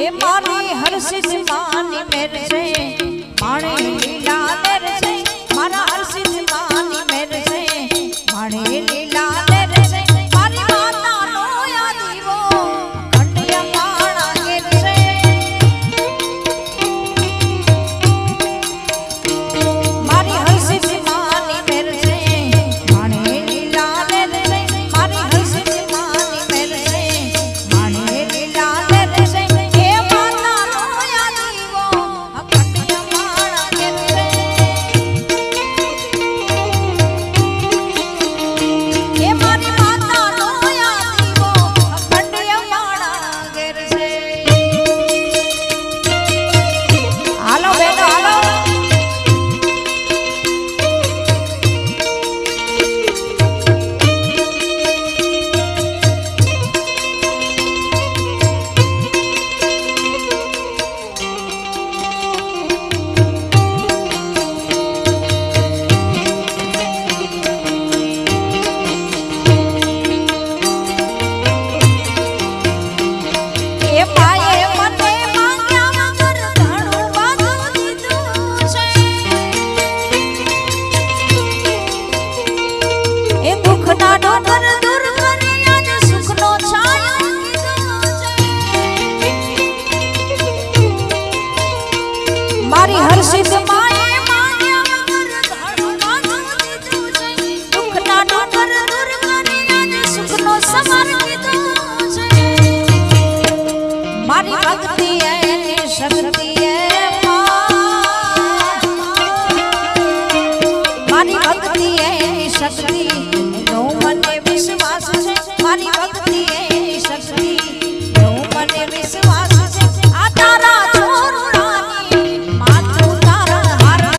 એ મારી હર્ષિત માની મેર છે માણે લીલા મેર છે મારા હર્ષિત માની મેર છે માણે લીલા મેર છે મારી માતાનો આ દીવો ખંડિયા માણા ઘેર છે મારી હર્ષિત માની મેર છે માણે લીલા મેર છે મારી હર્ષિત માની મેર છે માણે લીલા મેર છે મારી હર્ષિત માએ માંગ્યા વગર ઘણું માંગી દીધું છે દુઃખના ડોંગર દૂર કરી આજે સુખનો સમાર કીધું છે મારી ભક્તિ એની શક્તિ એ મારી ભક્તિ એની શક્તિ નો મને વિશ્વાસ છે મારી ભક્તિ